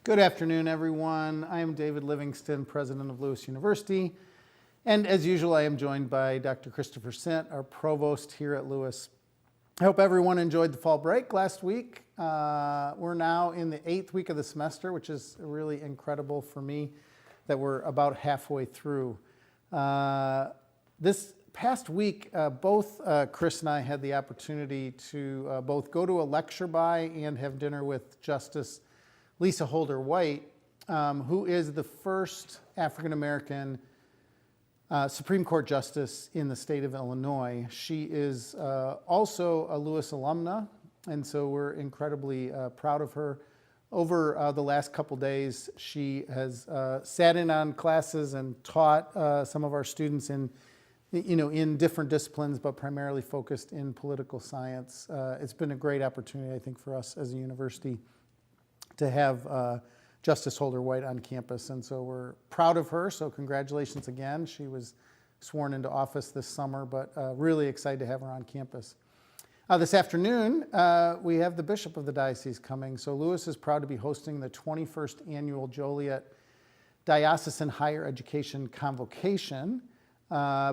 Good afternoon, everyone. I am David Livingston, president of Lewis University. And as usual, I am joined by Dr. Christopher Sint, our provost here at Lewis. I hope everyone enjoyed the fall break last week. We're now in the 8th week of the semester, which is really incredible for me that we're about halfway through. This past week, both Chris and I had the opportunity to both go to a lecture by and have dinner with Justice Lisa Holder White, who is the first African-American Supreme Court Justice in the state of Illinois. She is also a Lewis alumna, and so we're incredibly proud of her. Over the last couple days, she has sat in on classes and taught some of our students in different disciplines, but primarily focused in political science. It's been a great opportunity, I think, for us as a university to have Justice Holder White on campus, and so we're proud of her, so congratulations again. She was sworn into office this summer, but really excited to have her on campus. This afternoon, we have the Bishop of the Diocese coming, so Lewis is proud to be hosting the 21st Annual Joliet Diocesan Higher Education Convocation.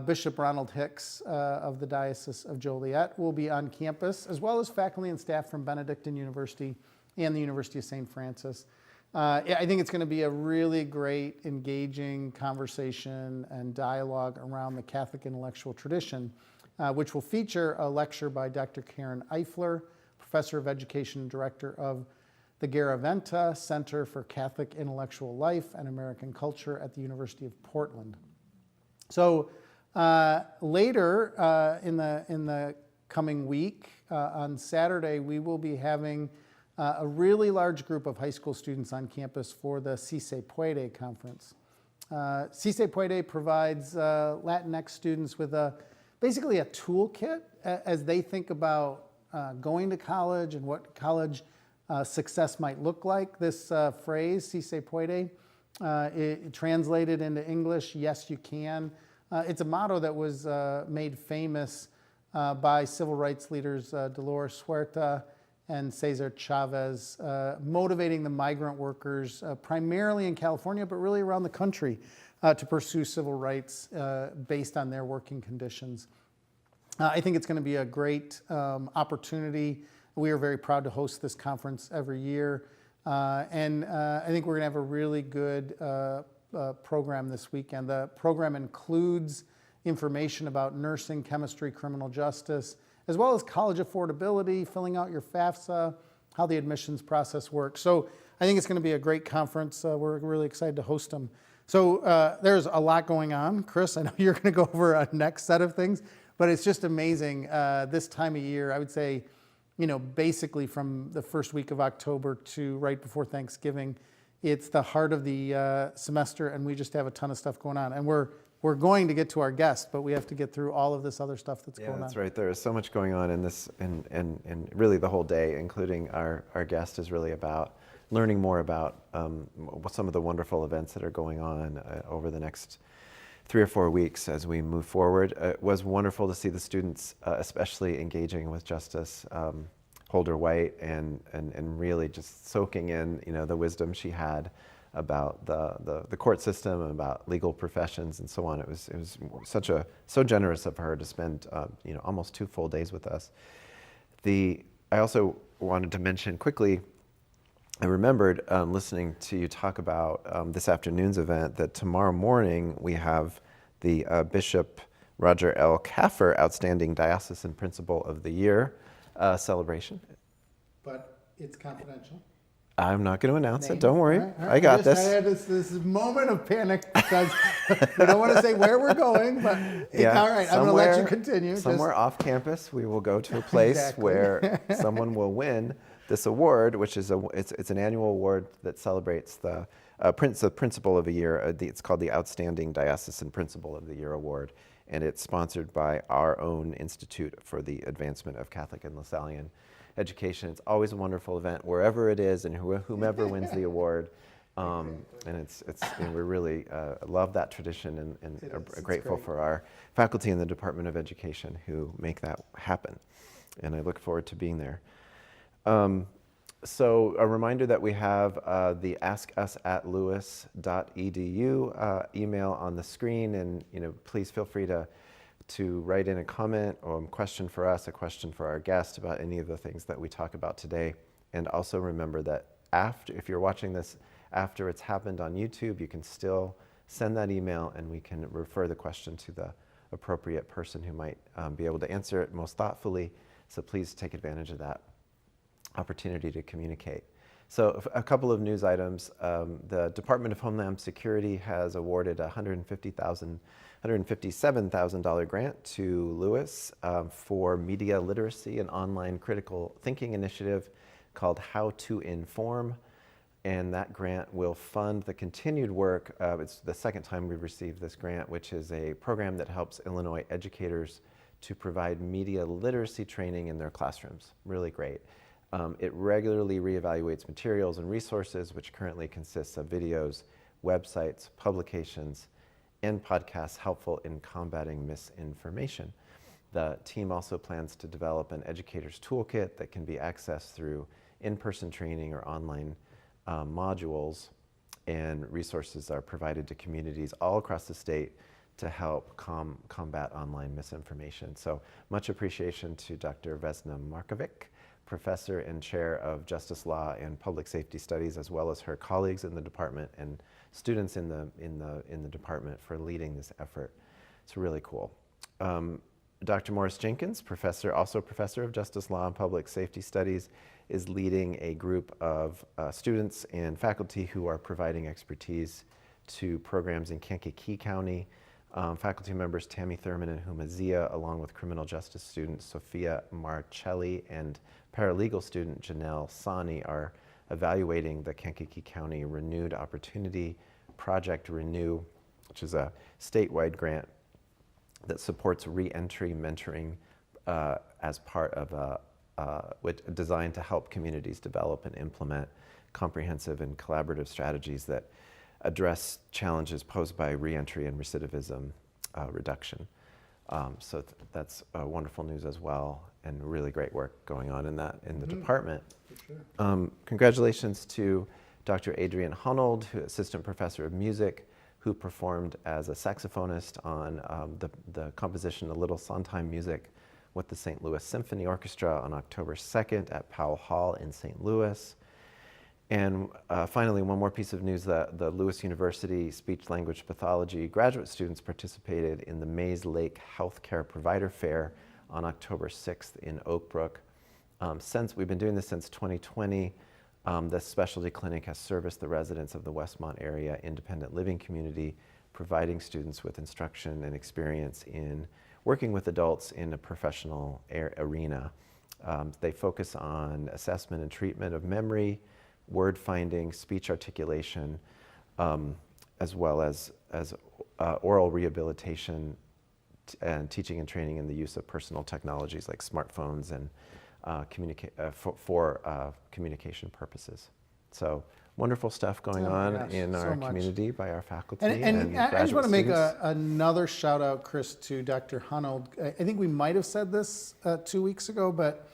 Bishop Ronald Hicks of the Diocese of Joliet will be on campus, as well as faculty and staff from Benedictine University and the University of St. Francis. I think it's going to be a really great, engaging conversation and dialogue around the Catholic intellectual tradition, which will feature a lecture by Dr. Karen Eifler, Professor of Education and Director of the Garaventa Center for Catholic Intellectual Life and American Culture at the University of Portland. So later in the coming week, on Saturday, we will be having a really large group of high school students on campus for the Si Se Puede conference. Si Se Puede provides Latinx students with basically a toolkit as they think about going to college and what college success might look like. This phrase, Si Se Puede, it translated into English, yes you can. It's a motto that was made famous by civil rights leaders Dolores Huerta and Cesar Chavez, motivating the migrant workers primarily in California, but really around the country to pursue civil rights based on their working conditions. I think it's going to be a great opportunity. We are very proud to host this conference every year. And I think we're going to have a really good program this weekend. The program includes information about nursing, chemistry, criminal justice, as well as college affordability, filling out your FAFSA, how the admissions process works. So I think it's going to be a great conference. We're really excited to host them. So there's a lot going on. Chris, I know you're going to go over a next set of things, but it's just amazing this time of year. I would say, basically from the first week of October to right before Thanksgiving, it's the heart of the semester, and we just have a ton of stuff going on. And we're going to get to our guest, but we have to get through all of this other stuff that's going on. Yeah, that's right. There is so much going on in this, and really the whole day, including our guest, is really about learning more about some of the wonderful events that are going on over the next 3 or 4 weeks as we move forward. It was wonderful to see the students, especially engaging with Justice Holder White and really just soaking in, the wisdom she had about the court system and about legal professions and so on. It was so generous of her to spend almost 2 full days with us. I also wanted to mention quickly, I remembered listening to you talk about this afternoon's event, that tomorrow morning we have the Bishop Roger L. Caffer Outstanding Diocesan Principal of the Year celebration. But it's confidential. I'm not going to announce it. Don't worry. All right. I got this. I had this moment of panic because I don't want to say where we're going, but all right, I'm going to let you continue. Somewhere off campus, we will go to a place where someone will win this award, which is it's an annual award that celebrates the Principal of the Year. It's called the Outstanding Diocesan Principal of the Year Award, and it's sponsored by our own Institute for the Advancement of Catholic and LaSallian Education. It's always a wonderful event wherever it is and whomever wins the award. And we really love that tradition and are grateful for our faculty in the Department of Education who make that happen. And I look forward to being there. So a reminder that we have the askus@lewis.edu email on the screen, and please feel free to write in a comment or a question for us, a question for our guest about any of the things that we talk about today. And also remember that if you're watching this after it's happened on YouTube, you can still send that email and we can refer the question to the appropriate person who might be able to answer it most thoughtfully. So please take advantage of that opportunity to communicate. So a couple of news items. The Department of Homeland Security has awarded a $157,000 grant to Lewis for media literacy and online critical thinking initiative called How to Inform. And that grant will fund the continued work. It's the second time we've received this grant, which is a program that helps Illinois educators to provide media literacy training in their classrooms. Really great. It regularly reevaluates materials and resources, which currently consists of videos, websites, publications, and podcasts helpful in combating misinformation. The team also plans to develop an educator's toolkit that can be accessed through in-person training or online modules, and resources are provided to communities all across the state to help combat online misinformation. So much appreciation to Dr. Vesna Markovic, Professor and Chair of Justice Law and Public Safety Studies, as well as her colleagues in the department and students in the department for leading this effort. It's really cool. Dr. Morris Jenkins, also Professor of Justice Law and Public Safety Studies, is leading a group of students and faculty who are providing expertise to programs in Kankakee County. Faculty members Tammy Thurman and Humazia, along with criminal justice student Sophia Marcelli and paralegal student Janelle Sani, are evaluating the Kankakee County Renewed Opportunity Project Renew, which is a statewide grant that supports re-entry mentoring as part of designed to help communities develop and implement comprehensive and collaborative strategies that address challenges posed by re-entry and recidivism reduction. So that's wonderful news as well, and really great work going on in the department. For sure. Congratulations to Dr. Adrian Hunold, Assistant Professor of Music, who performed as a saxophonist on the composition A Little Sondheim Music with the St. Louis Symphony Orchestra on October 2nd at Powell Hall in St. Louis. And finally, one more piece of news, the Lewis University Speech Language Pathology graduate students participated in the Mays Lake Healthcare Provider Fair on October 6th in Oak Brook. We've been doing this since 2020. The specialty clinic has serviced the residents of the Westmont area independent living community, providing students with instruction and experience in working with adults in a professional arena. They focus on assessment and treatment of memory, word finding, speech articulation, as well as oral rehabilitation and teaching and training in the use of personal technologies like smartphones and for communication purposes. So wonderful stuff going on in our community by our faculty and I just want to make students. another shout out, Chris, to Dr. Hunold. I think we might have said this 2 weeks ago, but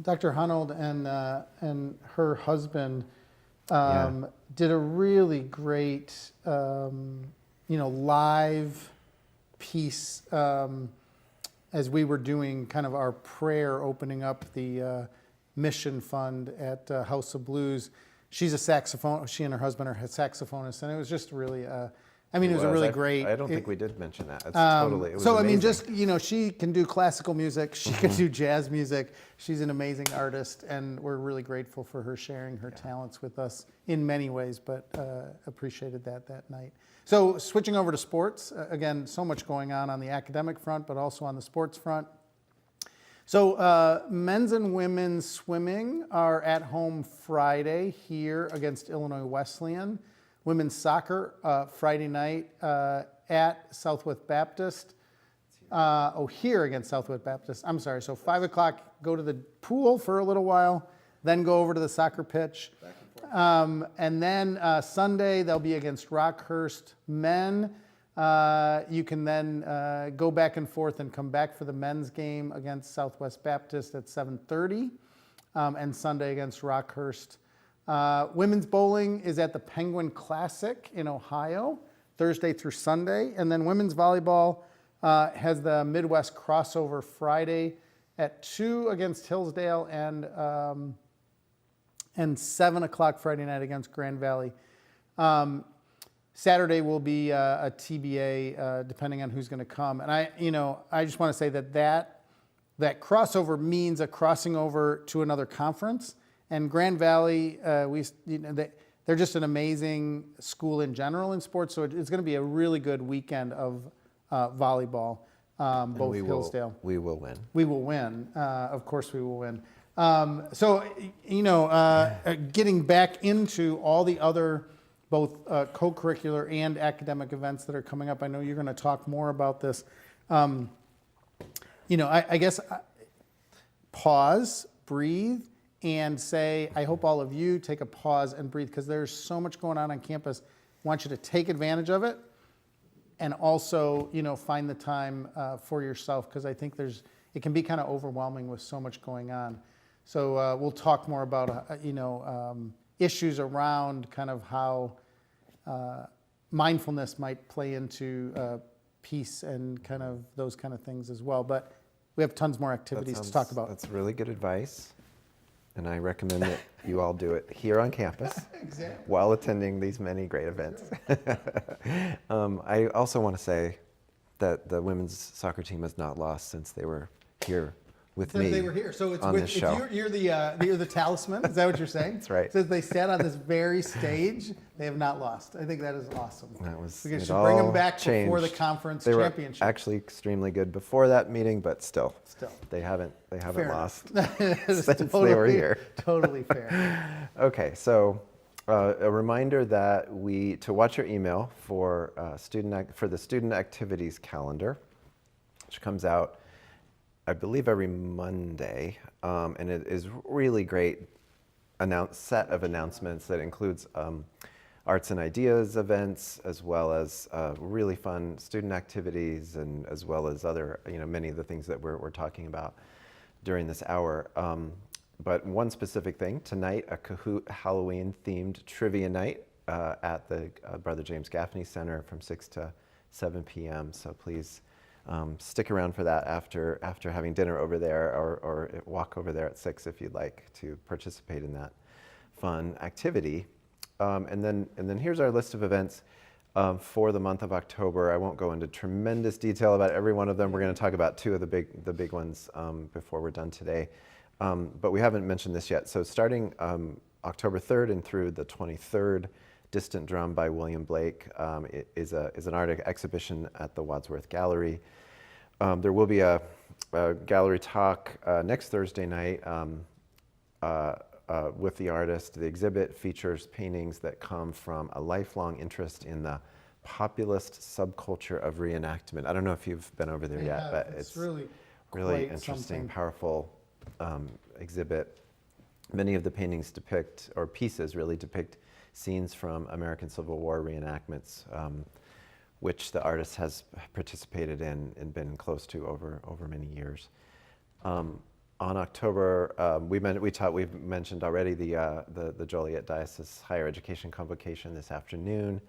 Dr. Hunold and her husband did a really great, live piece as we were doing kind of our prayer, opening up the mission fund at House of Blues. She's a saxophone. She and her husband are saxophonists, and it was just really. It was a really great. I don't think we did mention that. It's totally. It was so amazing. she can do classical music. She can do jazz music. She's an amazing artist, and we're really grateful for her sharing her talents with us in many ways. But appreciated that night. So switching over to sports, again, so much going on the academic front, but also on the sports front. So men's and women's swimming are at home Friday here against Illinois Wesleyan. Women's soccer Friday night at Southwest Baptist. Here against Southwest Baptist. I'm sorry. So 5 o'clock, go to the pool for a little while, then go over to the soccer pitch. And then Sunday, they'll be against Rockhurst men. You can then go back and forth and come back for the men's game against Southwest Baptist at 7:30. and Sunday against Rockhurst. Women's bowling is at the Penguin Classic in Ohio, Thursday through Sunday. And then women's volleyball has the Midwest crossover Friday at 2 against Hillsdale and 7 o'clock Friday night against Grand Valley. Saturday will be a TBA, depending on who's going to come. And I just want to say that crossover means a crossing over to another conference. And Grand Valley, they're just an amazing school in general in sports. So it's going to be a really good weekend of volleyball, both Hillsdale. We will win. We will win. Of course we will win. Getting back into all the other both co-curricular and academic events that are coming up. I know you're going to talk more about this. I guess pause, breathe, and say, I hope all of you take a pause and breathe, because there's so much going on campus. I want you to take advantage of it, and also, find the time for yourself, because I think it can be kind of overwhelming with so much going on. So we'll talk more about, issues around kind of how mindfulness might play into peace and kind of those kind of things as well. But we have tons more activities to talk about. That's really good advice. And I recommend that you all do it here on campus Exactly. while attending these many great events. I also want to say that the women's soccer team has not lost since they were here with me. They were here, so it's on with this show. You're the talisman. Is that what you're saying? That's right. Since they sat on this very stage, they have not lost. I think that is awesome. That was, We it should bring them all back before the changed. conference They were championship. actually extremely good before that meeting, but still, Still. they haven't Fair lost enough. It's since they were here. Totally fair. Okay, so a reminder that to watch your email for the student activities calendar, which comes out, I believe, every Monday, and it is really great set of announcements that includes arts and ideas events, as well as really fun student activities, and as well as other, many of the things that we're talking about during this hour. But one specific thing, tonight, a Kahoot Halloween-themed trivia night at the Brother James Gaffney Center from 6 to 7 p.m. So please stick around for that after having dinner over there, or walk over there at 6 if you'd like to participate in that fun activity. And then here's our list of events for the month of October. I won't go into tremendous detail about every one of them. We're going to talk about two of the big ones before we're done today. But we haven't mentioned this yet. So starting October 3rd and through the 23rd, Distant Drum by William Blake is an art exhibition at the Wadsworth Gallery. There will be a gallery talk next Thursday night with the artist. The exhibit features paintings that come from a lifelong interest in the populist subculture of reenactment. I don't know if you've been over there yet, but it's really interesting, something. Powerful exhibit. Many of the paintings pieces really depict scenes from American Civil War reenactments, which the artist has participated in and been close to over many years. On October, we've mentioned already the Joliet Diocese Higher Education Convocation this afternoon.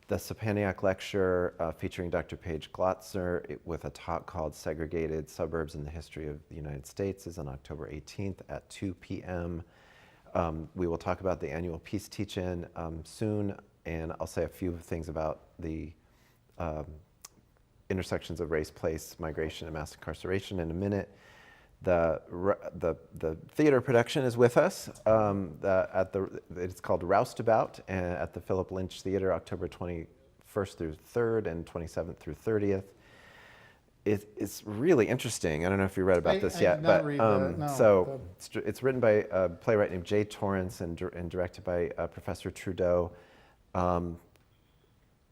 The Sapaniak Lecture featuring Dr. Paige Glotzer with a talk called Segregated Suburbs in the History of the United States is on October 18th at 2 p.m. We will talk about the annual Peace Teach-In soon, and I'll say a few things about the intersections of race, place, migration, and mass incarceration in a minute. The theater production is with us. It's called Roustabout at the Philip Lynch Theater, October 21st through 3rd and 27th through 30th. It's really interesting. I don't know if you read about this yet, but it's written by a playwright named Jay Torrance and directed by Professor Trudeau, and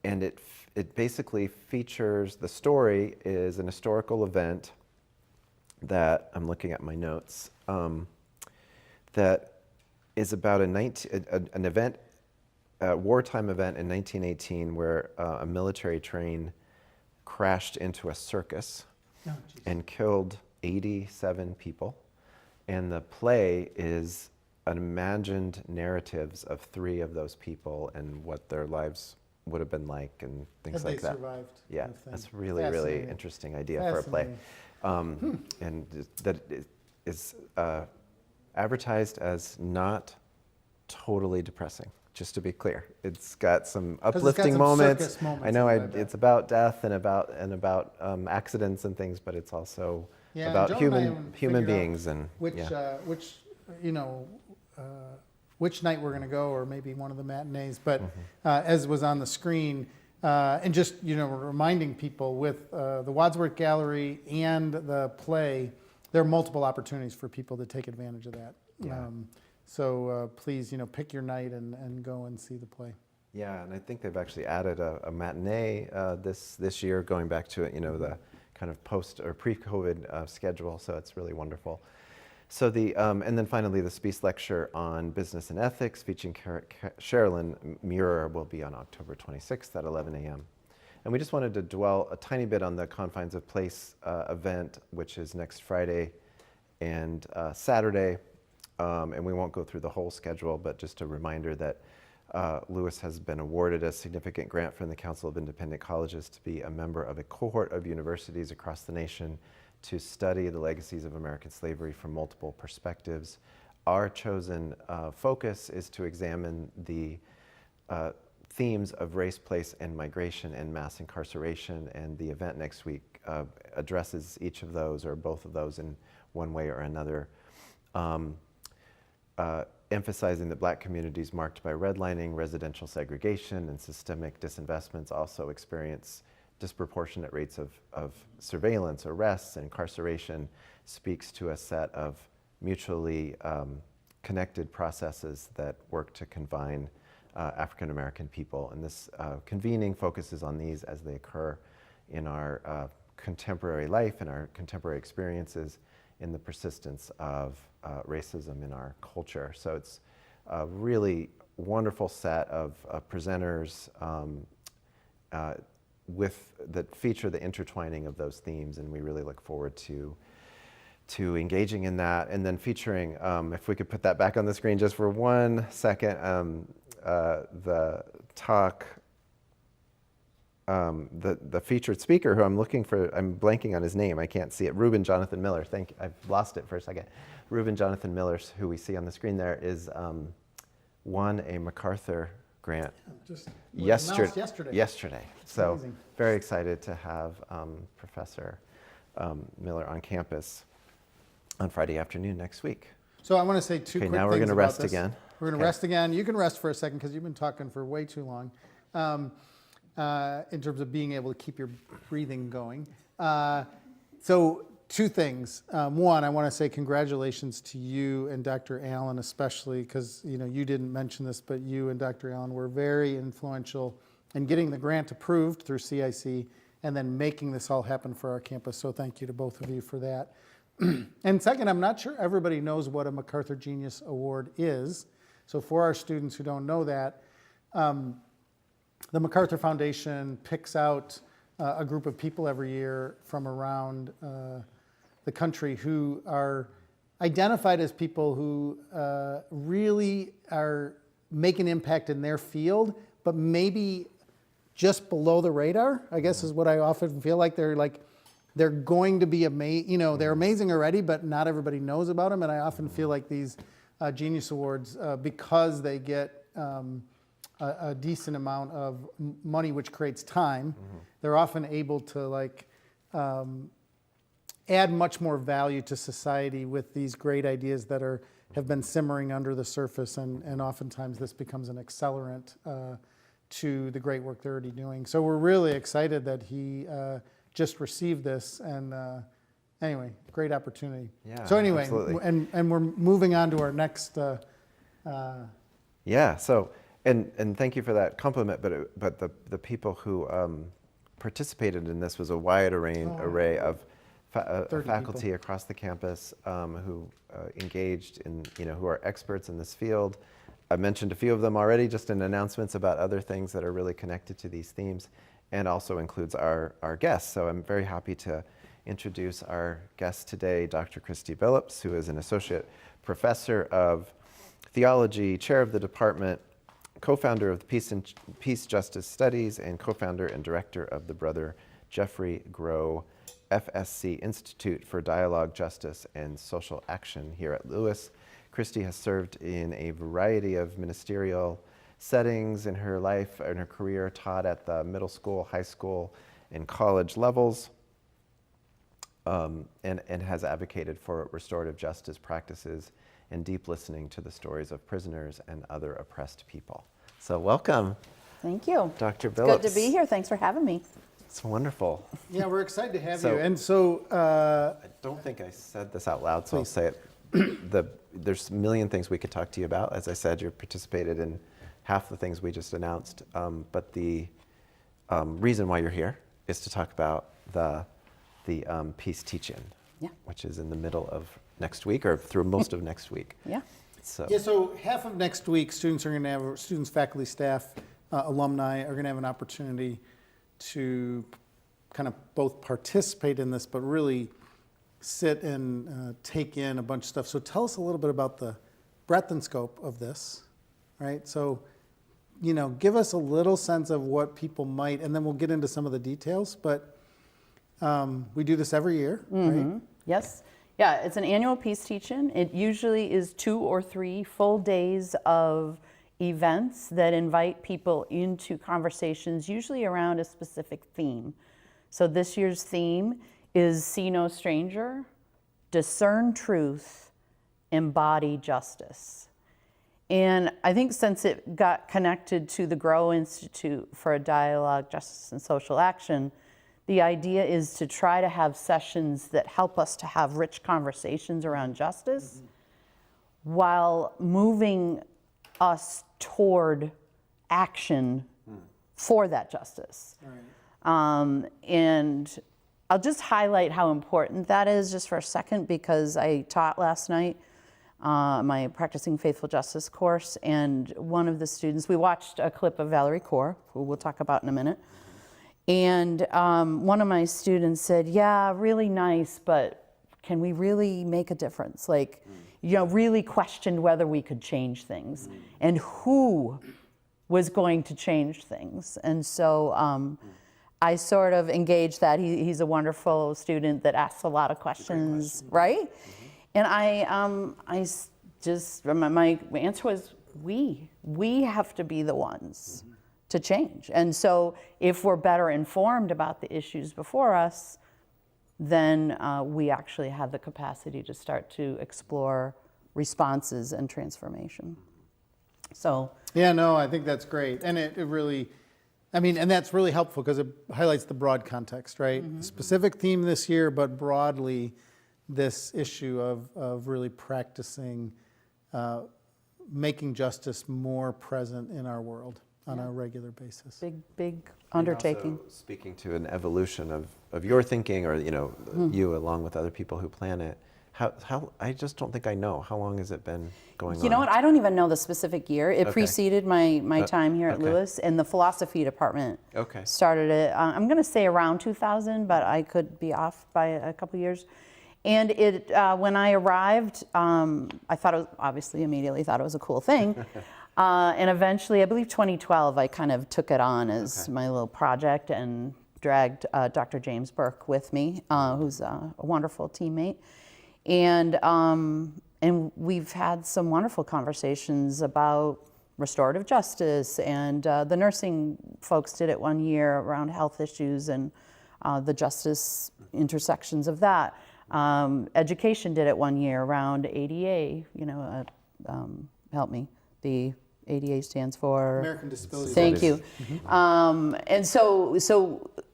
it basically features, the story is an historical event that I'm looking at my notes, that is about an event, a wartime event in 1918 where a military train crashed into a circus and killed 87 people And the play is an imagined narratives of 3 of those people and what their lives would have been like and things Had like they that. survived? Yeah, kind of thing. that's really Fascinating. interesting idea for a play. And that is advertised as not totally depressing, just to be clear. It's got some uplifting some moments. circus moments I know in it, I bet. it's about death and about accidents and things, but it's also about Joe and I haven't human figured out beings and which yeah. Which night we're going to go, or maybe one of the matinees. But Mm-hmm. as was on the screen, and just reminding people with the Wadsworth Gallery and the play, there are multiple opportunities for people to take advantage of that. Yeah. So please, pick your night and go and see the play. Yeah, and I think they've actually added a matinee this year, going back to the kind of post or pre-COVID schedule. So it's really wonderful. So and then finally the Speece lecture on business and ethics featuring Sherilyn Muir will be on October 26th at 11 a.m. And we just wanted to dwell a tiny bit on the Confines of Place event, which is next Friday and Saturday. And we won't go through the whole schedule, but just a reminder that Lewis has been awarded a significant grant from the Council of Independent Colleges to be a member of a cohort of universities across the nation to study the legacies of American slavery from multiple perspectives. Our chosen focus is to examine the themes of race, place, and migration and mass incarceration, and the event next week addresses each of those or both of those in one way or another. Emphasizing that Black communities marked by redlining, residential segregation, and systemic disinvestments also experience disproportionate rates of surveillance, arrests, and incarceration, speaks to a set of mutually connected processes that work to confine African American people. And this convening focuses on these as they occur in our contemporary life and our contemporary experiences in the persistence of racism in our culture. So it's a really wonderful set of presenters that feature the intertwining of those themes, and we really look forward to engaging in that. And then featuring, if we could put that back on the screen just for 1 second, the talk, the featured speaker who I'm blanking on his name, I can't see it, Reuben Jonathan Miller, I've lost it for a second. Reuben Jonathan Miller, who we see on the screen there, is won a MacArthur grant Just yesterday. It's So amazing. very excited to have Professor Miller on campus on Friday afternoon next week. So I want to say two quick things. Now we're going to about rest this. again. We're going to rest again. You can rest for a second because you've been talking for way too long in terms of being able to keep your breathing going. So 2 things. One, I want to say congratulations to you and Dr. Allen especially, because you didn't mention this, but you and Dr. Allen were very influential in getting the grant approved through CIC and then making this all happen for our campus. So thank you to both of you for that. And second, I'm not sure everybody knows what a MacArthur Genius Award is. So for our students who don't know that, the MacArthur Foundation picks out a group of people every year from around the country who are identified as people who really are making an impact in their field, but maybe just below the radar, I guess is what I often feel like. They're going to be amazing, they're amazing already, but not everybody knows about them. And I often feel like these Genius Awards, because they get a decent amount of money, which creates time, they're often able to add much more value to society with these great ideas that have been simmering under the surface, and oftentimes this becomes an accelerant to the great work they're already doing. So we're really excited that he just received this, and anyway, great opportunity. Yeah, so anyway, absolutely. and we're moving on to our next. Yeah. So and thank you for that compliment. But the people who participated in this was a wide array of faculty people across the campus who engaged in who are experts in this field. I mentioned a few of them already, just in announcements about other things that are really connected to these themes, and also includes our guests. So I'm very happy to introduce our guest today, Dr. Christie Billups, who is an associate professor of theology, chair of the department, co-founder of the Peace Justice Studies, and co-founder and director of the Brother Jeffrey Gros FSC Institute for Dialogue, Justice, and Social Action here at Lewis. Christie has served in a variety of ministerial settings in her life and her career, taught at the middle school, high school, and college levels, and has advocated for restorative justice practices and deep listening to the stories of prisoners and other oppressed people. So welcome. Thank you. Dr. Billups. Good to be here. Thanks for having me. It's wonderful. Yeah, we're excited to have So- you. And so, I don't think I said this out loud, so I'll say it. There's a million things we could talk to you about. As I said, you participated in half the things we just announced. But the reason why you're here is to talk about the Peace Teach-In, Yeah. which is in the middle of next week or through most of next week. Yeah. so half of next week, students, faculty, staff, alumni are going to have an opportunity to kind of both participate in this, but really sit and take in a bunch of stuff. So tell us a little bit about the breadth and scope of this, right? So, give us a little sense of what people might, and then we'll get into some of the details, but we do this every year, right? Yes. Yeah, it's an annual Peace Teach-In. It usually is 2 or 3 full days of events that invite people into conversations, usually around a specific theme. So this year's theme is See No Stranger, Discern Truth, Embody Justice. And I think since it got connected to the Gros Institute for Dialogue, Justice, and Social Action, the idea is to try to have sessions that help us to have rich conversations around justice while moving us toward action for that justice. Right. And I'll just highlight how important that is just for a second, because I taught last night my Practicing Faithful Justice course, and one of the students, we watched a clip of Valerie Kaur, who we'll talk about in a minute, and one of my students said, yeah, really nice, but can we really make a difference? Really questioned whether we could change things and who was going to change things. And so I sort of engaged that. He's a wonderful student that asks a lot of questions, right? And my answer was, we have to be the ones to change. And so if we're better informed about the issues before us, then we actually have the capacity to start to explore responses and transformation. So Yeah, no, I think that's great. And it really, and that's really helpful because it highlights the broad context, right? Specific theme this year, but broadly this issue of really practicing making justice more present in our world on a regular basis. big undertaking. And also speaking to an evolution of your thinking, or you along with other people who plan it. How I just don't think I know. How long has it been going on? You know what? I don't even know the specific year. It preceded my time here at okay. Lewis, and the philosophy department Okay. started it. I'm going to say around 2000, but I could be off by a couple years. And it when I arrived, I thought it was, obviously immediately thought it was a cool thing. And eventually, I believe 2012, I kind of took it on as my little project and dragged Dr. James Burke with me, who's a wonderful teammate. And we've had some wonderful conversations about restorative justice, and the nursing folks did it one year around health issues and the justice intersections of that. Education did it one year around ADA, help me, the ADA stands for? American Disabilities. Thank you.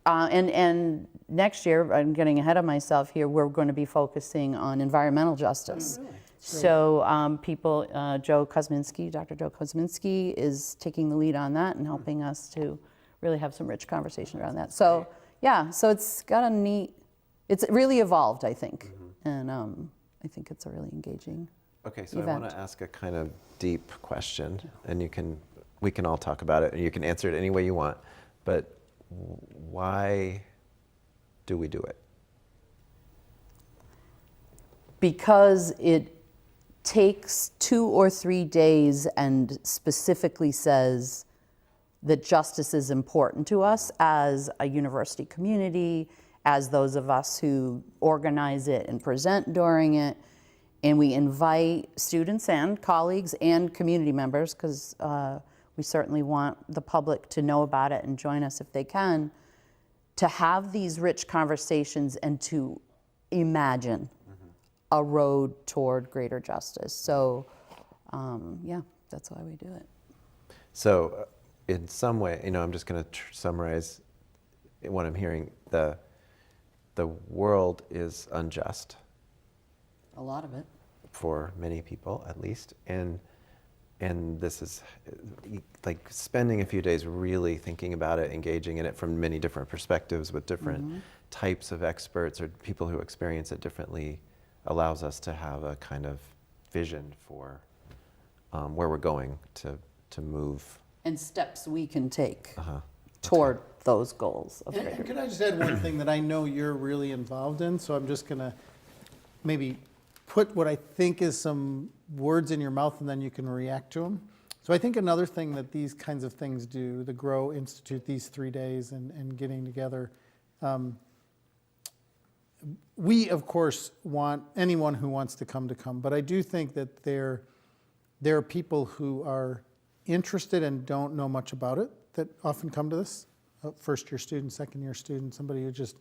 And and next year, I'm getting ahead of myself here, we're going to be focusing on environmental justice. So Dr. Joe Kosminski is taking the lead on that and helping us to really have some rich conversation around that. So so it's got it's really evolved, I think. And I think it's a really engaging Okay, so event. I want to ask a kind of deep question, and we can all talk about it, and you can answer it any way you want. But why do we do it? because it takes 2 or 3 days and specifically says that justice is important to us as a university community, as those of us who organize it and present during it, and we invite students and colleagues and community members, because we certainly want the public to know about it and join us if they can, to have these rich conversations and to imagine a road toward greater justice. So, yeah, that's why we do it. So, in some way, I'm just going to summarize what I'm hearing. The world is unjust. A lot of it. For many people, at least, and this is like spending a few days really thinking about it, engaging in it from many different perspectives with different types of experts or people who experience it differently, allows us to have a kind of vision for where we're going to move. And steps we can take toward those goals of And can I just add one thing that I know you're really involved in? So I'm just going to maybe put what I think is some words in your mouth and then you can react to them. So I think another thing that these kinds of things do, the Gros Institute, these 3 days and getting together, we of course want anyone who wants to come, but I do think that there are people who are interested and don't know much about it that often come to this. First year student, second year student, somebody who just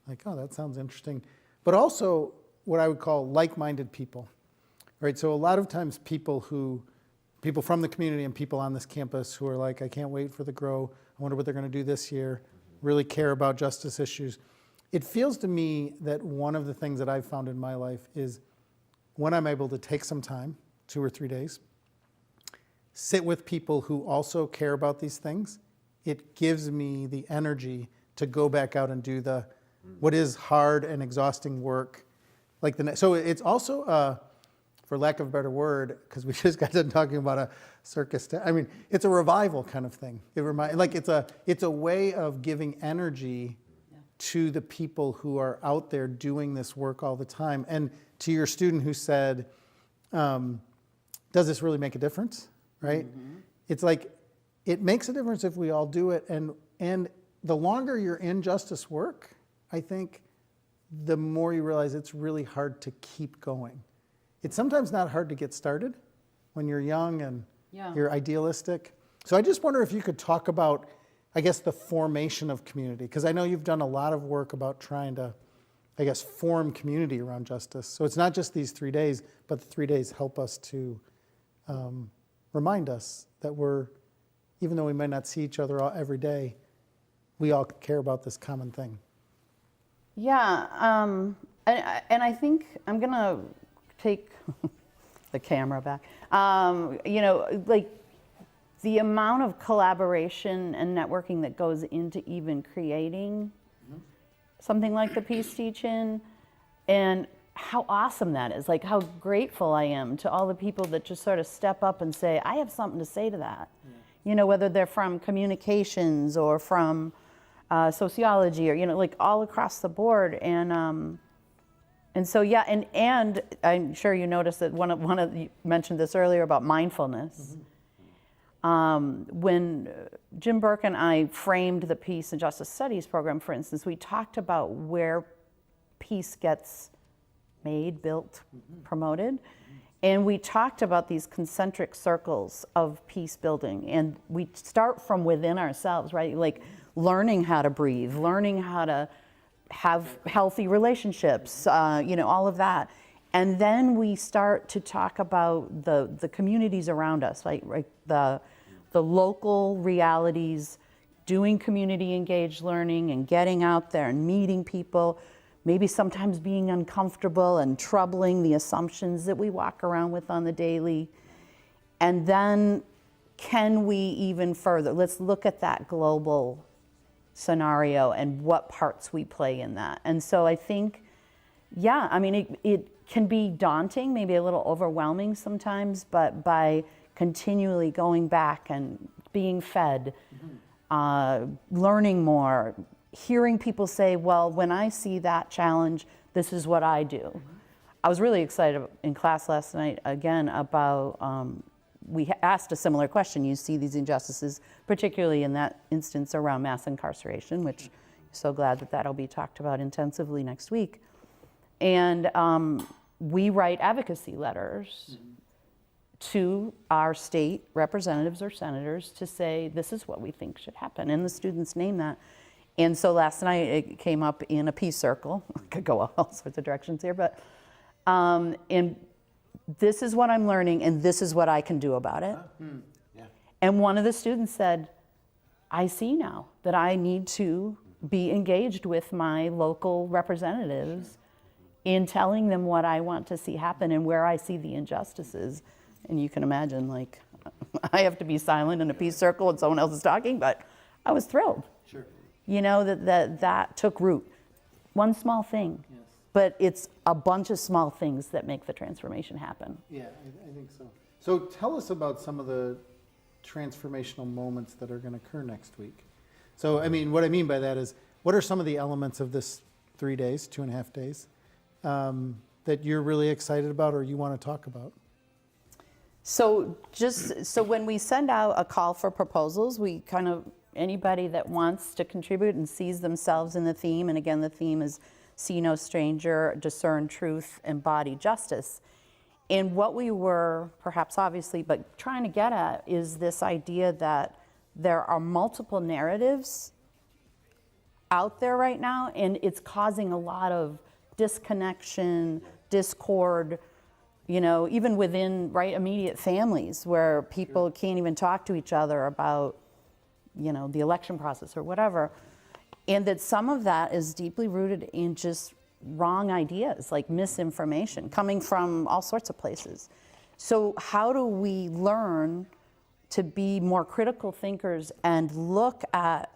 like, oh, that sounds interesting. But also what I would call like-minded people, right? So a lot of times people from the community and people on this campus who are like, I can't wait for the Gros, I wonder what they're going to do this year, really care about justice issues. It feels to me that one of the things that I've found in my life is when I'm able to take some time, 2 or 3 days, sit with people who also care about these things, it gives me the energy to go back out and do what is hard and exhausting work. So it's also, for lack of a better word, because we just got done talking about a circus. It's a revival kind of thing. It's a way of giving energy to the people who are out there doing this work all the time. And to your student who said, does this really make a difference, right? It's like, it makes a difference if we all do it. And the longer you're in justice work, I think, the more you realize it's really hard to keep going. It's sometimes not hard to get started when you're young and you're idealistic. So I just wonder if you could talk about, I guess, the formation of community, because I know you've done a lot of work about trying to, I guess, form community around justice. So it's not just these 3 days, but the 3 days help us to remind us that even though we might not see each other every day, we all care about this common thing. Yeah, and I think I'm gonna take the camera back. Like the amount of collaboration and networking that goes into even creating something like the Peace Teach-In, and how awesome that is. Like how grateful I am to all the people that just sort of step up and say, I have something to say to that. Whether they're from communications or from sociology or, like all across the board. And so, yeah, and I'm sure you noticed that you mentioned this earlier about mindfulness. When Jim Burke and I framed the Peace and Justice Studies program, for instance, we talked about where peace gets made, built, promoted. And we talked about these concentric circles of peace building. And we start from within ourselves, right? Like learning how to breathe, learning how to have healthy relationships, all of that. And then we start to talk about the communities around us, right? The local realities, doing community engaged learning and getting out there and meeting people, maybe sometimes being uncomfortable and troubling the assumptions that we walk around with on the daily. And then can we even further, let's look at that global scenario and what parts we play in that. And so I think, it can be daunting, maybe a little overwhelming sometimes, but by continually going back and being fed, learning more, hearing people say, well, when I see that challenge, this is what I do. I was really excited in class last night again about, we asked a similar question. You see these injustices, particularly in that instance around mass incarceration, which I'm so glad that that'll be talked about intensively next week. And we write advocacy letters to our state representatives or senators to say, this is what we think should happen. And the students name that. And so last night it came up in a peace circle. I could go all sorts of directions here, but and this is what I'm learning and this is what I can do about it. Yeah. And one of the students said, I see now that I need to be engaged with my local representatives in telling them what I want to see happen and where I see the injustices. And you can imagine, like, I have to be silent in a peace circle and someone else is talking, but I was thrilled. Sure. You know, that took root. One small thing, Yes. but it's a bunch of small things that make the transformation happen. Yeah, I think so. So tell us about some of the transformational moments that are going to occur next week. So, I mean, what I mean by that is, what are some of the elements of this 3 days, 2.5 days, that you're really excited about or you want to talk about? So when we send out a call for proposals, we kind of, anybody that wants to contribute and sees themselves in the theme, and again, the theme is see no stranger, discern truth, embody justice. And what we were, perhaps obviously, but trying to get at is this idea that there are multiple narratives out there right now, and it's causing a lot of disconnection, discord, you know, even within immediate families where people can't even talk to each other about, you know, the election process or whatever. And that some of that is deeply rooted in just wrong ideas, like misinformation coming from all sorts of places. So how do we learn to be more critical thinkers and look at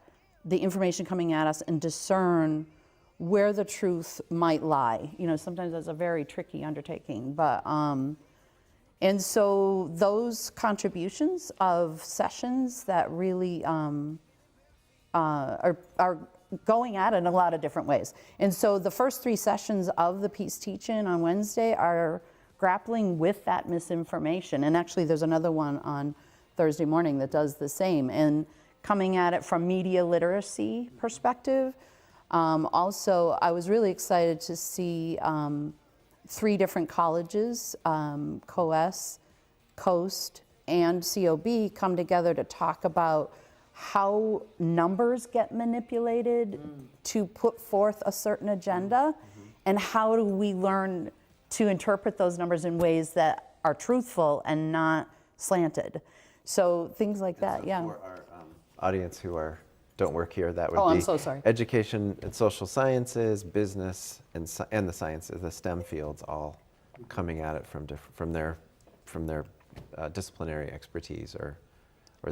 the information coming at us and discern where the truth might lie? You know, sometimes that's a very tricky undertaking, but and so those contributions of sessions that really are going at it in a lot of different ways. And so the first 3 sessions of the Peace Teach-In on Wednesday are grappling with that misinformation. And actually there's another one on Thursday morning that does the same, and coming at it from media literacy perspective. Also, I was really excited to see 3 different colleges, COS, Coast, and COB come together to talk about how numbers get manipulated to put forth a certain agenda, and how do we learn to interpret those numbers in ways that are truthful and not slanted. So things like that, So yeah. for our audience who don't work here, that would Oh, be I'm so sorry. education and social sciences, business, and the sciences, the STEM fields, all coming at it from their disciplinary expertise or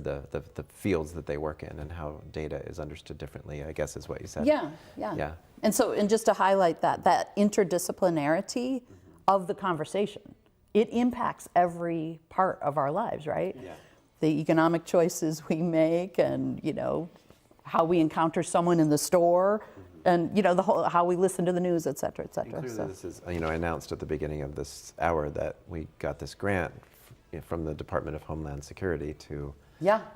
the fields that they work in, and how data is understood differently, I guess is what you said. Yeah. And so, and just to highlight that interdisciplinarity of the conversation, it impacts every part of our lives, right? Yeah. The economic choices we make, and, you know, how we encounter someone in the store, and, you know, how we listen to the news, et cetera, et cetera. Clearly, this is, you know, I announced at the beginning of this hour that we got this grant from the Department of Homeland Security to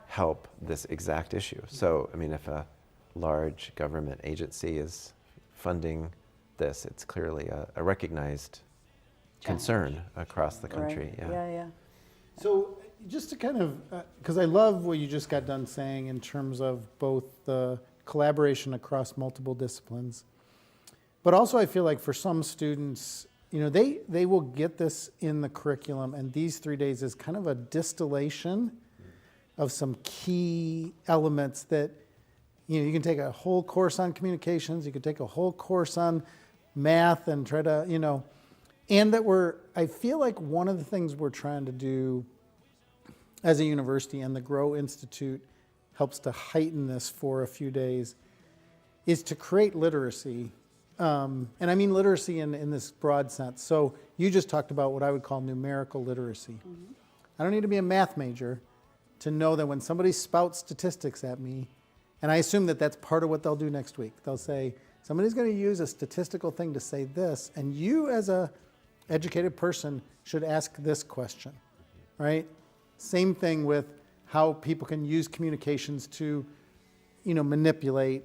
help this exact issue. So, I mean, if a large government agency is funding this, it's clearly a recognized concern across the country. Right. Yeah. So just to kind of, because I love what you just got done saying in terms of both the collaboration across multiple disciplines, but also I feel like for some students, you know, they will get this in the curriculum, and these 3 days is kind of a distillation of some key elements that, you know, you can take a whole course on communications, you could take a whole course on math and try to, you know, and that I feel like one of the things we're trying to do as a university, and the Gros Institute helps to heighten this for a few days, is to create literacy. And I mean literacy in this broad sense. So you just talked about what I would call numerical literacy. I don't need to be a math major to know that when somebody spouts statistics at me, and I assume that that's part of what they'll do next week. They'll say, somebody's going to use a statistical thing to say this, and you as a educated person should ask this question, right? Same thing with how people can use communications to, manipulate,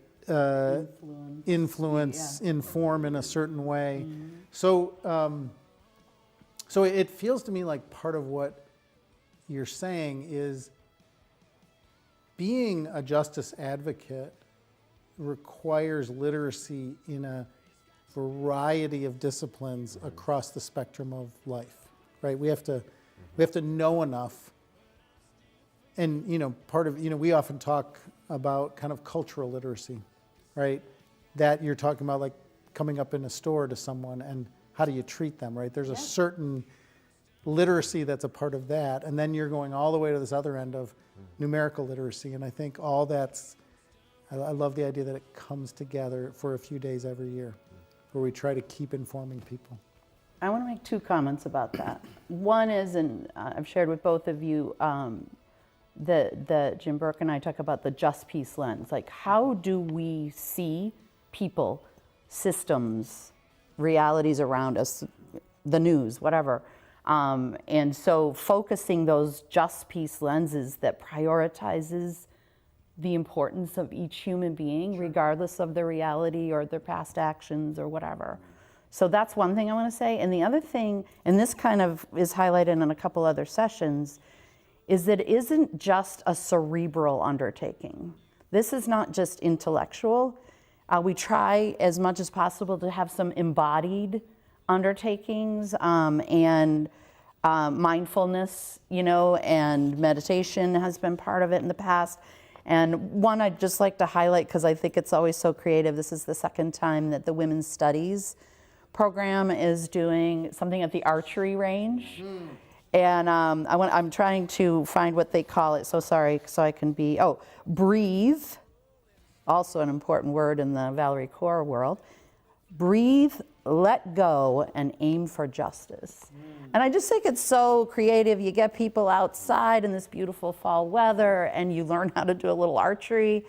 influence, inform in a certain way. So it feels to me like part of what you're saying is being a justice advocate requires literacy in a variety of disciplines across the spectrum of life, right? We have to know enough. And, part of, we often talk about kind of cultural literacy, right? That you're talking about like coming up in a store to someone and how do you treat them, right? There's a certain literacy that's a part of that. And then you're going all the way to this other end of numerical literacy. And I think all that's, I love the idea that it comes together for a few days every year where we try to keep informing people. I want to make 2 comments about that. One is, and I've shared with both of you, that Jim Burke and I talk about the just peace lens. Like, how do we see people, systems, realities around us, the news, whatever. And so focusing those just peace lenses that prioritizes the importance of each human being, regardless of their reality or their past actions or whatever. So that's one thing I want to say. And the other thing, and this kind of is highlighted in a couple other sessions, is that it isn't just a cerebral undertaking. This is not just intellectual. We try as much as possible to have some embodied undertakings and mindfulness, and meditation has been part of it in the past. And one I'd just like to highlight because I think it's always so creative. This is the second time that the Women's Studies program is doing something at the archery range. And I'm trying to find what they call it, so sorry, so I can be, breathe, also an important word in the Valerie Kaur world. Breathe, let go, and aim for justice. And I just think it's so creative. You get people outside in this beautiful fall weather, and you learn how to do a little archery,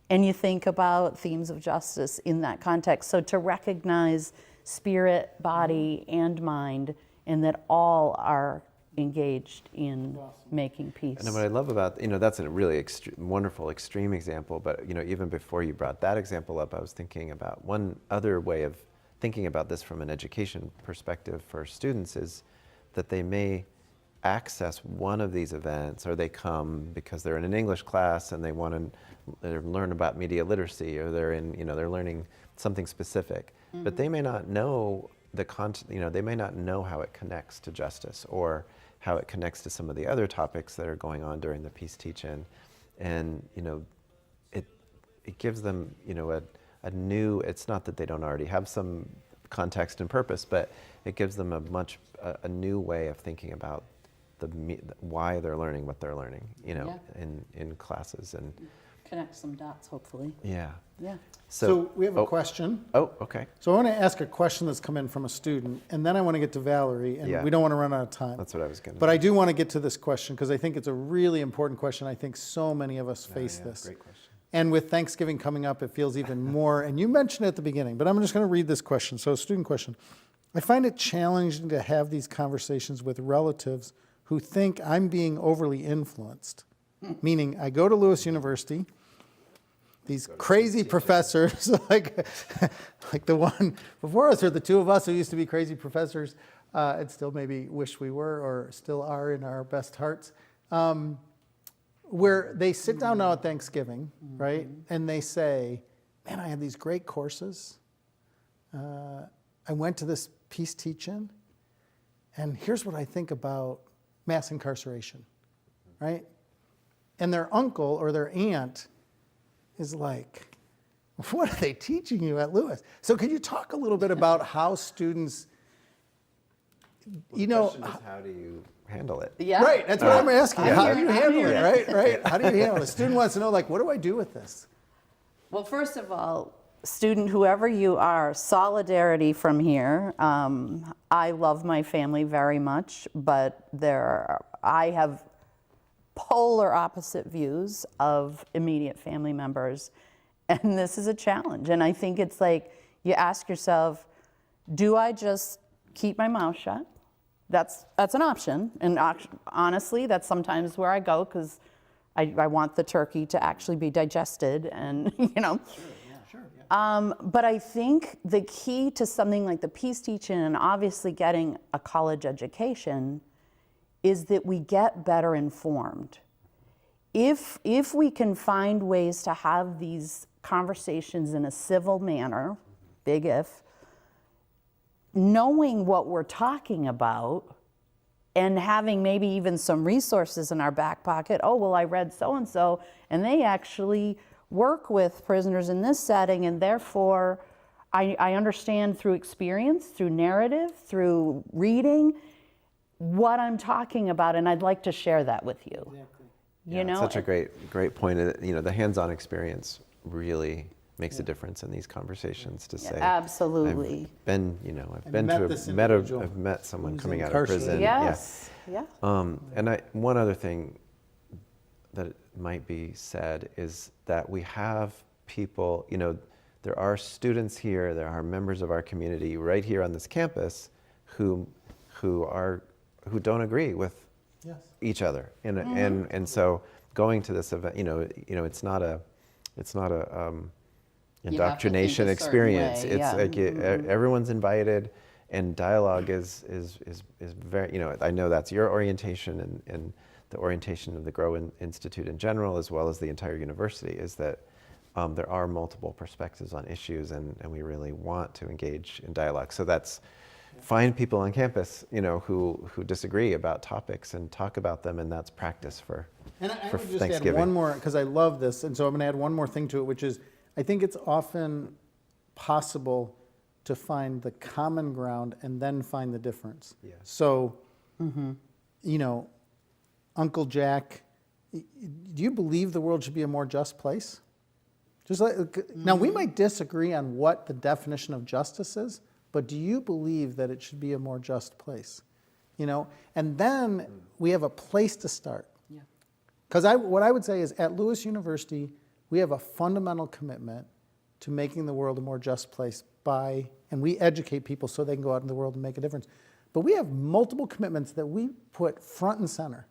and you think about themes of justice in that context. So to recognize spirit, body, and mind, and that all are engaged in making peace. And what I love about, that's a really wonderful extreme example, but even before you brought that example up, I was thinking about one other way of thinking about this from an education perspective for students is that they may access one of these events, or they come because they're in an English class and they want to learn about media literacy, or they're learning something specific, but they may not know the content, they may not know how it connects to justice or how it connects to some of the other topics that are going on during the Peace Teach-In. And, it gives them, a new, it's not that they don't already have some context and purpose, but it gives them a new way of thinking about why they're learning what they're learning, in classes. And connect some dots, hopefully. Yeah. Yeah. So we have a question. Oh, okay. So I want to ask a question that's come in from a student, and then I want to get to Valerie, and we don't want to run out of time. That's what I was going to But I do want to get to this question because I think it's a really important question. I think so many of us face this. Great question. And with Thanksgiving coming up, it feels even more. And you mentioned it at the beginning, but I'm just going to read this question. So, student question. I find it challenging to have these conversations with relatives who think I'm being overly influenced. Meaning, I go to Lewis University, these crazy professors, like the one before us, or the two of us who used to be crazy professors, and still maybe wish we were, or still are in our best hearts, where they sit down now at Thanksgiving, right, and they say, man, I had these great courses. I went to this Peace Teach-In, and here's what I think about mass incarceration, right? And their uncle or their aunt is like, what are they teaching you at Lewis? So could you talk a little bit about how students, The question is, how do you handle it? Yeah. Right, that's what I'm asking. How do you handle it, it. right? How do you handle it? The student wants to know, like, what do I do with this? Well, first of all, student, whoever you are, solidarity from here. I love my family very much, but I have polar opposite views of immediate family members, and this is a challenge. And I think it's like you ask yourself, do I just keep my mouth shut. That's an option. And honestly, that's sometimes where I go because I want the turkey to actually be digested and, But I think the key to something like the peace teaching and obviously getting a college education is that we get better informed. If we can find ways to have these conversations in a civil manner, big if, knowing what we're talking about and having maybe even some resources in our back pocket, oh, well, I read so-and-so, and they actually work with prisoners in this setting, and therefore I understand through experience, through narrative, through reading, what I'm talking about, and I'd like to share that with you. Exactly. You know? Such a great point. The hands-on experience really makes a difference in these conversations to say, absolutely. I've met someone who's coming out of prison. Yes. Yeah. And one other thing that might be said is that we have people, there are students here, there are members of our community right here on this campus who don't agree with each other, and so going to this event, it's not a indoctrination experience. Way, it's like everyone's invited, and dialogue is very, I know that's your orientation and the orientation of the Gros Institute in general, as well as the entire university, is that there are multiple perspectives on issues, and we really want to engage in dialogue. So that's find people on campus, who disagree about topics and talk about them, and that's practice for Thanksgiving. And I would just add one more, because I love this, and so I'm going to add one more thing to it, which is I think it's often possible to find the common ground and then find the difference. Yeah. So, Uncle Jack, do you believe the world should be a more just place? Now, we might disagree on what the definition of justice is, but do you believe that it should be a more just place? And then we have a place to start. Yeah. Because what I would say is at Lewis University, we have a fundamental commitment to making the world a more just place and we educate people so they can go out in the world and make a difference. But we have multiple commitments that we put front and center,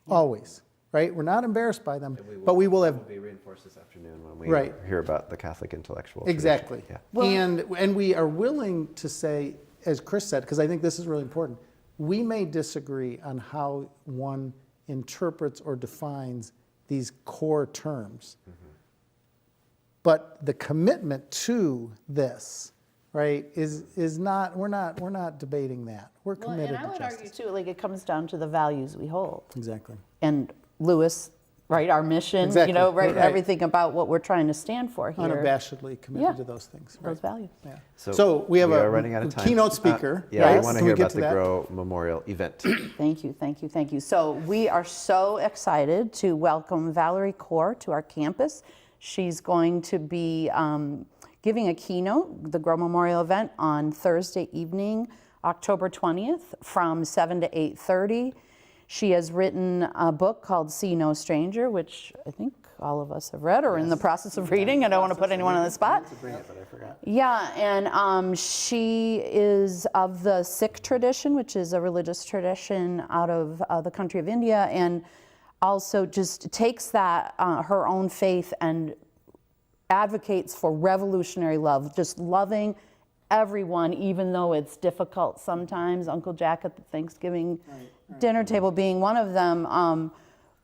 always, right? We're not embarrassed by them, but we will have... will be reinforced this afternoon when we hear about the Catholic intellectual tradition. Exactly. Yeah. Well, and we are willing to say, as Chris said, because I think this is really important, we may disagree on how one interprets or defines these core terms. Mm-hmm. But the commitment to this, right, is not, we're not debating that. We're committed and I to would justice. argue too, it comes down to the values we hold. Exactly. And Lewis, right, our mission, Exactly. Right. everything about what we're trying to stand for here. Unabashedly committed to those things. Those values. Yeah. So we have are running out of time. keynote speaker. Yeah, right? I want to Can hear we get about to the that? Gros Memorial event. Thank you. So we are so excited to welcome Valerie Kaur to our campus. She's going to be giving a keynote, the Gros Memorial event, on Thursday evening, October 20th from 7 to 8:30. She has written a book called See No Stranger, which I think all of us have read or are in the process of reading. I don't want to put anyone on the spot. Yeah, and she is of the Sikh tradition, which is a religious tradition out of the country of India, and also just takes that, her own faith, and advocates for revolutionary love, just loving everyone, even though it's difficult sometimes. Uncle Jack at the Thanksgiving dinner table being one of them,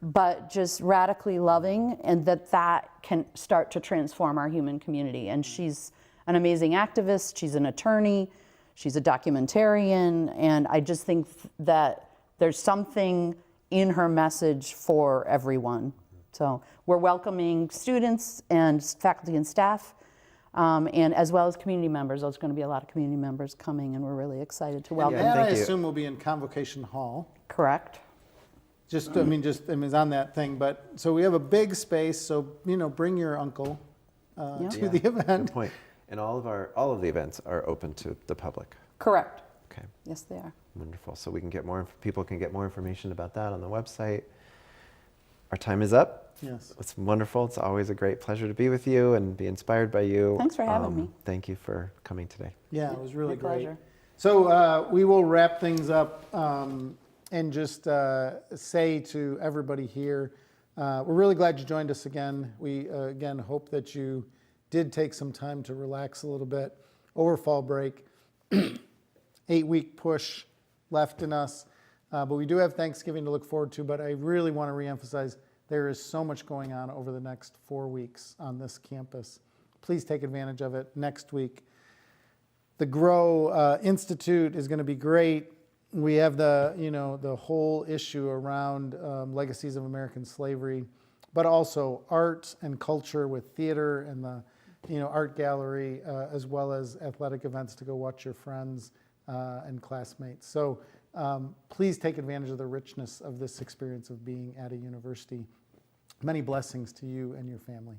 but just radically loving, and that can start to transform our human community. And she's an amazing activist, she's an attorney, she's a documentarian, and I just think that there's something in her message for everyone. So we're welcoming students and faculty and staff, and as well as community members. There's going to be a lot of community members coming, and we're really excited to welcome And them. I assume we'll be in Convocation Hall. Correct. It's on that thing, but, so we have a big space, so, bring your uncle to the event. Good point. And all of the events are open to the public. Correct. Okay. Yes, they are. Wonderful. So people can get more information about that on the website. Our time is up. Yes. It's wonderful. It's always a great pleasure to be with you and be inspired by you. Thanks for having me. Thank you for coming today. Yeah, it was really My great. pleasure. So we will wrap things up and just say to everybody here, we're really glad you joined us again. We, again, hope that you did take some time to relax a little bit over fall break. 8-week push left in us. But we do have Thanksgiving to look forward to. But I really want to reemphasize there is so much going on over the next 4 weeks on this campus. Please take advantage of it. Next week, the Gros Institute is going to be great. We have the whole issue around legacies of American slavery, but also art and culture with theater and the art gallery, as well as athletic events to go watch your friends and classmates. So please take advantage of the richness of this experience of being at a university. Many blessings to you and your family.